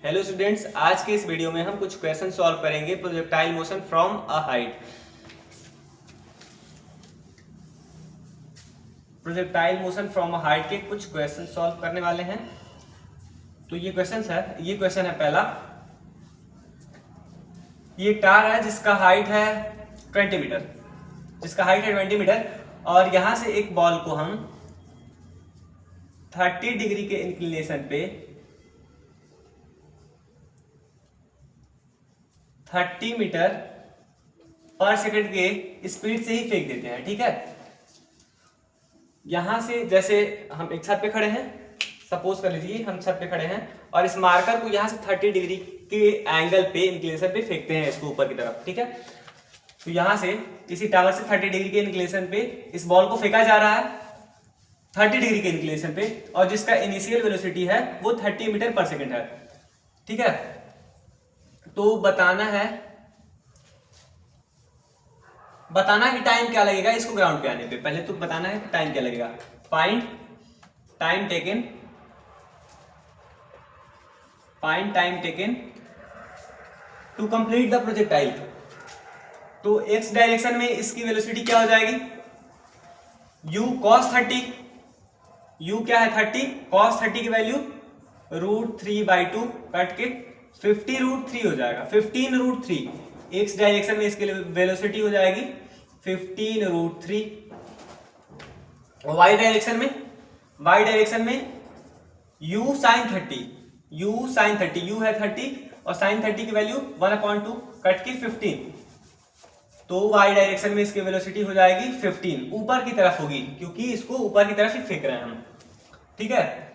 Hello students, आज के इस वीडियो में हम कुछ क्वेश्चन सॉल्व करेंगे projectile motion from a height. Projectile motion from a height के कुछ क्वेश्चन सॉल्व करने वाले हैं। तो ये क्वेश्चन है पहला। ये टार है जिसका हाइट है 20 मीटर और यहां से एक बॉल को हम 30 डिग्री के इंक्लिनेशन पे 30 मीटर पर सेकंड के स्पीड से ही फेंक देते हैं। ठीक है, यहां से जैसे हम एक छत पे खड़े हैं, सपोज कर लीजिए हम छत पे खड़े हैं और इस मार्कर को यहां से 30 डिग्री के एंगल पे इंक्लिनेशन पे फेंकते हैं इसको ऊपर की तरफ। ठीक है, तो यहां से इसी टावर से 30 डिग्री के इंक्लिनेशन पे इस बॉल को फेंका जा रहा है 30 डिग्री के इंक्लिनेशन पे, और जिसका इनिशियल वेलोसिटी है वो 30 मीटर पर सेकंड है। ठीक है, तो बताना है कि टाइम क्या लगेगा इसको ग्राउंड पे आने पे। पहले तो बताना है कि टाइम क्या लगेगा। Find time taken to complete the projectile. तो एक्स डायरेक्शन में इसकी वेलोसिटी क्या हो जाएगी, u cos 30। u क्या है 30, cos 30 की वैल्यू √3/2 कट के 50√3 हो जाएगा। 15√3 एक्स डायरेक्शन में इसकी वेलोसिटी हो जाएगी 15√3। और वाई डायरेक्शन में u sin 30 u है 30 और sin 30 की वैल्यू 1/2 कट के 15। तो y डायरेक्शन में इसकी वेलोसिटी हो जाएगी 15, ऊपर की तरफ होगी क्योंकि इसको ऊपर की तरफ ही फेंक रहे हैं हम। ठीक है,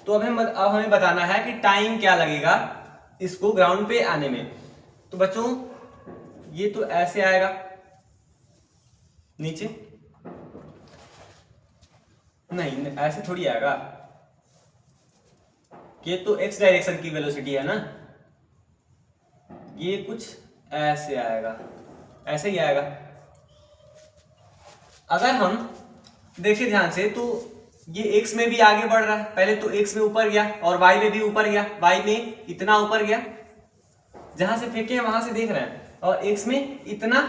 तो अब हमें बताना है कि टाइम क्या लगेगा इसको ग्राउंड पे आने में। तो बच्चों ये तो ऐसे आएगा नीचे, नहीं ऐसे थोड़ी आएगा, ये तो x डायरेक्शन की वेलोसिटी है ना, ये कुछ ऐसे आएगा, ऐसे ही आएगा। अगर हम देखिए ध्यान से तो ये x में भी आगे बढ़ रहा है, पहले तो x में ऊपर गया और y में भी ऊपर गया, y में इतना ऊपर गया जहां से फेंके वहां से देख रहे हैं, और x में इतना,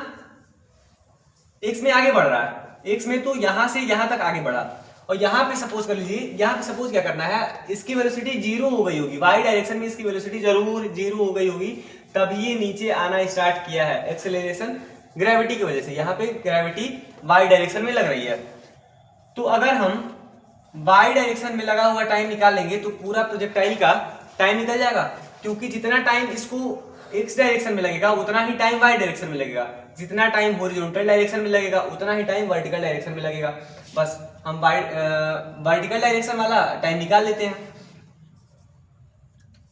x में आगे बढ़ रहा है, x में तो यहां से यहां तक आगे बढ़ा। और यहाँ पे सपोज कर लीजिए, यहाँ पे सपोज क्या करना है, इसकी वेलोसिटी 0 हो गई होगी, y डायरेक्शन में इसकी वेलोसिटी जरूर 0 हो गई होगी, तब ये नीचे आना स्टार्ट किया है एक्सेलरेशन ग्रेविटी की वजह से। यहाँ पे ग्रेविटी y डायरेक्शन में लग रही है। तो अगर हम y डायरेक्शन में लगा हुआ टाइम निकाल लेंगे तो पूरा प्रोजेक्टाइल का टाइम निकल जाएगा, क्योंकि जितना टाइम इसको x डायरेक्शन में लगेगा उतना ही टाइम y डायरेक्शन में लगेगा, जितना टाइम हॉरिजॉन्टल डायरेक्शन में लगेगा उतना ही टाइम वर्टिकल डायरेक्शन में लगेगा। बस हम वर्टिकल डायरेक्शन वाला टाइम निकाल लेते हैं।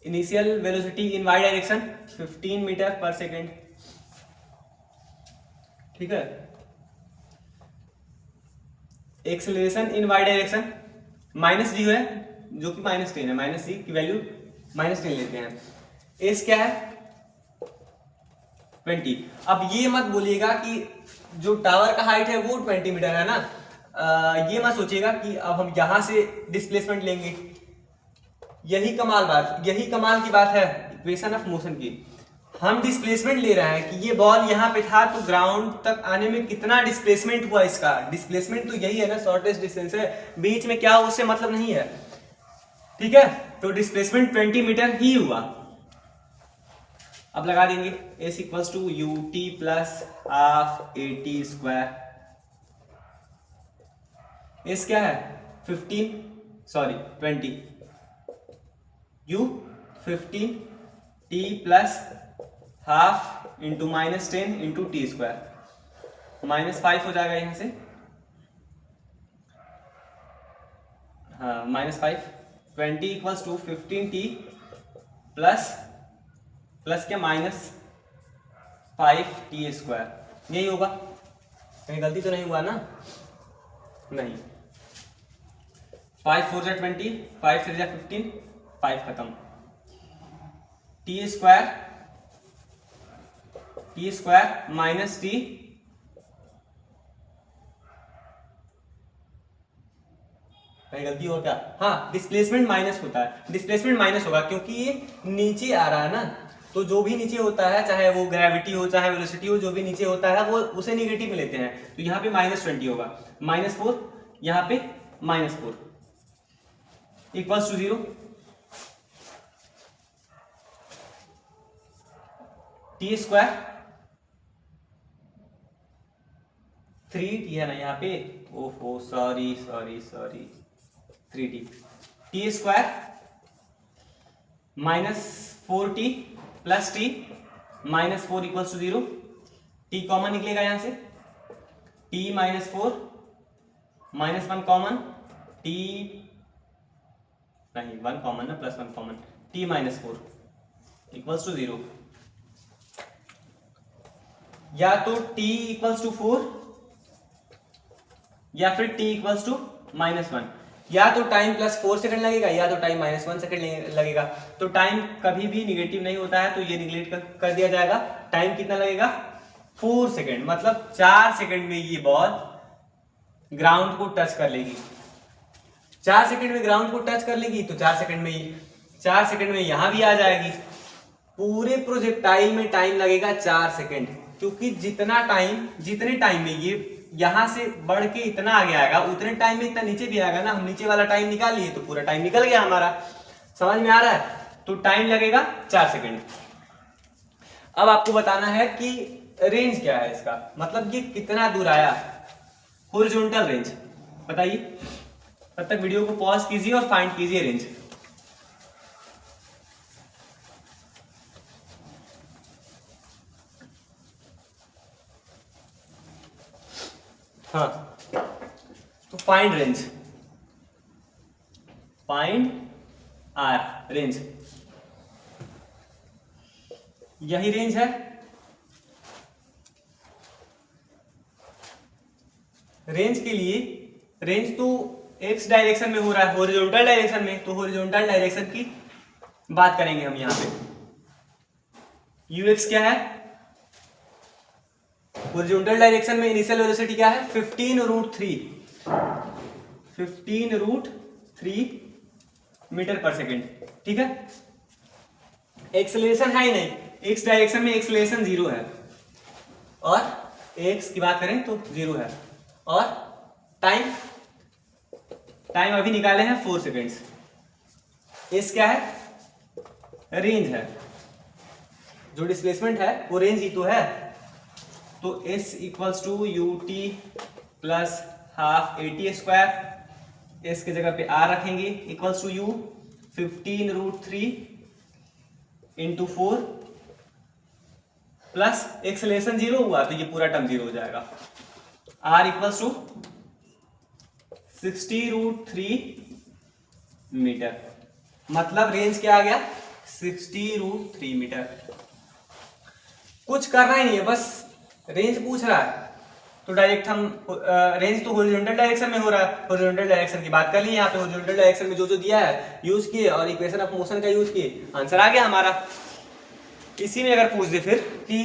Initial velocity in y direction 15 meter per second. ठीक है, acceleration in y direction -g है जो कि -10 है, -g की वैल्यू -10 लेते हैं। एस क्या है 20। अब ये मत बोलिएगा कि जो टावर का हाइट है वो 20 मीटर है ना, ये मत सोचिएगा कि अब हम यहां से डिस्प्लेसमेंट लेंगे। यही कमाल की बात है इक्वेशन ऑफ मोशन की। हम डिस्प्लेसमेंट ले रहे हैं कि ये बॉल यहाँ पे था तो ग्राउंड तक आने में कितना डिस्प्लेसमेंट हुआ, इसका डिस्प्लेसमेंट तो यही है ना, शॉर्टेस्ट डिस्टेंस है, बीच में क्या उससे मतलब नहीं है। ठीक है, तो डिस्प्लेसमेंट 20 मीटर ही हुआ। अब लगा देंगे S equals to ut plus half AT²। S क्या है 20 u 15 t plus half into -10 into T square, -5 हो जाएगा यहां से, हाँ -5। 20 इक्वल्स टू 15t प्लस क्या -5t², यही होगा। कहीं गलती तो नहीं हुआ ना, नहीं। 5 4 जा 20, 5 3 जा 15, 5 खत्म। t² माइनस t कहीं गलती और क्या, हाँ डिस्प्लेसमेंट माइनस होता है, डिस्प्लेसमेंट माइनस होगा क्योंकि ये नीचे आ रहा है ना, तो जो भी नीचे होता है चाहे वो ग्रेविटी हो चाहे वेलोसिटी हो, जो भी नीचे होता है वो उसे निगेटिव में लेते हैं, तो यहाँ पे -20 होगा, -4 यहाँ पे -4 equals to 0। T square 3t है ना यहाँ पे, ओहो sorry 3t, T square -4t plus t -4 equals to 0, t common निकलेगा यहाँ से, t -4 -1 कॉमन, t नहीं 1 कॉमन ना, +1 कॉमन, t -4 इक्वल्स टू 0, या तो t इक्वल्स टू 4 या फिर t इक्वल्स टू -1, या तो टाइम +4 सेकंड लगेगा या तो टाइम -1 सेकंड लगेगा, तो टाइम कभी भी निगेटिव नहीं होता है, तो ये निगलेक्ट कर दिया जाएगा। टाइम कितना लगेगा 4 सेकंड, मतलब 4 सेकंड में ये बॉल ग्राउंड को टच कर लेगी, 4 सेकंड में ग्राउंड को टच कर लेगी, तो 4 सेकंड में यहां भी आ जाएगी। पूरे प्रोजेक्टाइल में टाइम लगेगा 4 सेकंड, क्योंकि जितने टाइम में ये यहां से बढ़ के इतना आगे आएगा उतने टाइम में इतना नीचे भी आएगा ना, हम नीचे वाला टाइम निकाल लिए तो पूरा टाइम निकल गया हमारा, समझ में आ रहा है, तो टाइम लगेगा 4 सेकंड। अब आपको बताना है कि रेंज क्या है इसका, मतलब ये कितना दूर आया, हॉरिजॉन्टल रेंज बताइए। तब तक वीडियो को पॉज कीजिए और फाइंड कीजिए रेंज। हाँ तो find range, find R range, यही रेंज है। रेंज के लिए, रेंज तो एक्स डायरेक्शन में हो रहा है, हॉरिजॉन्टल डायरेक्शन में, तो हॉरिजॉन्टल डायरेक्शन की बात करेंगे हम यहाँ पे। यूएक्स क्या है, हॉरिजॉन्टल डायरेक्शन में इनिशियल वेलोसिटी क्या है 15√3 मीटर पर सेकेंड, ठीक है। एक्सेलरेशन है ही नहीं, एक्स डायरेक्शन में एक्सेलरेशन 0 है, और एक्स की बात करें तो 0 है, और टाइम अभी निकाले हैं 4 सेकेंड्स। एस क्या है, रेंज है, जो डिस्प्लेसमेंट है वो रेंज ही तो है, तो S equals to ut plus half AT square, S की जगह पे R रखेंगे, equals to U 15√3 into 4 plus acceleration 0 हुआ तो ये पूरा टर्म 0 हो जाएगा, R इक्वल्स टू 60√3 मीटर, मतलब रेंज क्या आ गया 60√3 मीटर। कुछ करना ही नहीं है, बस रेंज पूछ रहा है तो डायरेक्ट हम रेंज तो हॉरिजॉन्टल डायरेक्शन में हो रहा है, हॉरिजॉन्टल डायरेक्शन की बात कर ली, यहाँ पे हॉरिजॉन्टल डायरेक्शन में जो जो दिया है यूज किए और इक्वेशन ऑफ मोशन का यूज किए, आंसर आ गया हमारा। इसी में अगर पूछ दे फिर कि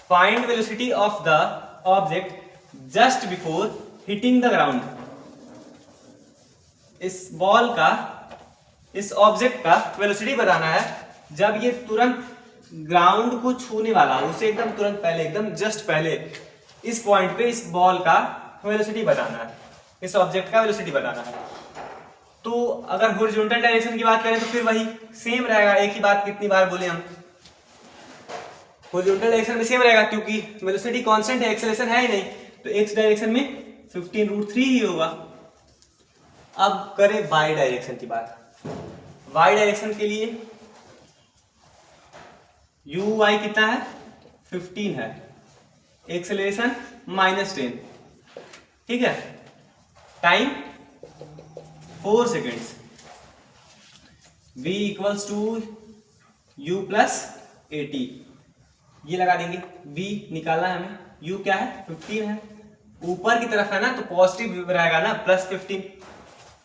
find velocity of the object just before hitting the ground, इस बॉल का, इस ऑब्जेक्ट का वेलोसिटी बताना है जब ये तुरंत ग्राउंड को छूने वाला, उसे एकदम तुरंत पहले, एकदम जस्ट पहले इस पॉइंट पे इस बॉल का वेलोसिटी बताना है, इस ऑब्जेक्ट का वेलोसिटी बताना है। तो अगर हॉरिजॉन्टल डायरेक्शन की बात करें तो फिर वही सेम रहेगा, एक ही बात कितनी बार बोले हम, हॉरिजॉन्टल डायरेक्शन में सेम रहेगा क्योंकि वेलोसिटी कांस्टेंट है, एक्सेलरेशन है ही नहीं, तो एक्स डायरेक्शन में 15√3 ही होगा। अब करें वाई डायरेक्शन की बात। वाई डायरेक्शन के लिए यू वाई कितना है 15 है, एक्सेलरेशन -10, ठीक है, time 4 seconds, v equals to u plus AT, ये लगा देंगे, v निकालना है हमें, u क्या है 15 है, ऊपर की तरफ है ना तो पॉजिटिव रहेगा ना, +15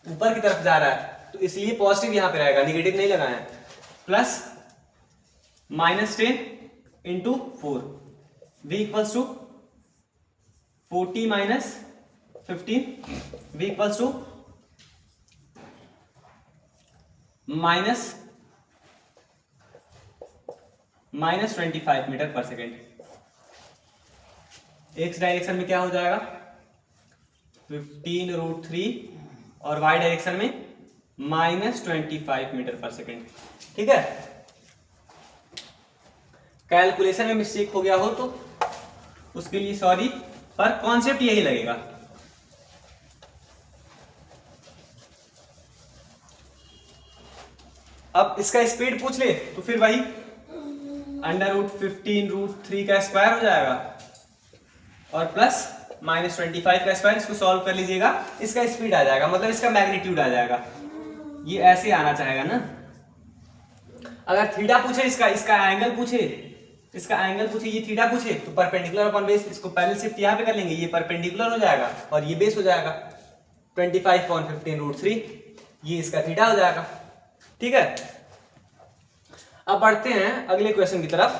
ऊपर की तरफ जा रहा है तो इसलिए पॉजिटिव यहाँ पे रहेगा, निगेटिव नहीं लगाया है, plus -10 into 4, v equals to 40 - 15 v equals to minus 25 meter per second. X direction में क्या हो जाएगा 15√3 और वाई डायरेक्शन में -25 मीटर पर सेकेंड। ठीक है, कैलकुलेशन में मिस्टेक हो गया हो तो उसके लिए सॉरी, पर कॉन्सेप्ट यही लगेगा। अब इसका स्पीड पूछ ले तो फिर वही √15√3 का स्क्वायर हो जाएगा और प्लस -25 का स्क्वायर, इसको सॉल्व कर लीजिएगा, इसका स्पीड आ जाएगा, मतलब इसका मैग्नीट्यूड आ जाएगा। ये ऐसे आना चाहेगा ना। अगर थीटा पूछे, इसका एंगल पूछे, ये थीटा पूछे तो परपेंडिकुलर अपॉन बेस, इसको पहले शिफ्ट यहाँ पे कर लेंगे, ये परपेंडिकुलर हो जाएगा और ये बेस हो जाएगा 25/15√3, ये इसका थीटा हो जाएगा। ठीक है, अब बढ़ते हैं अगले क्वेश्चन की तरफ।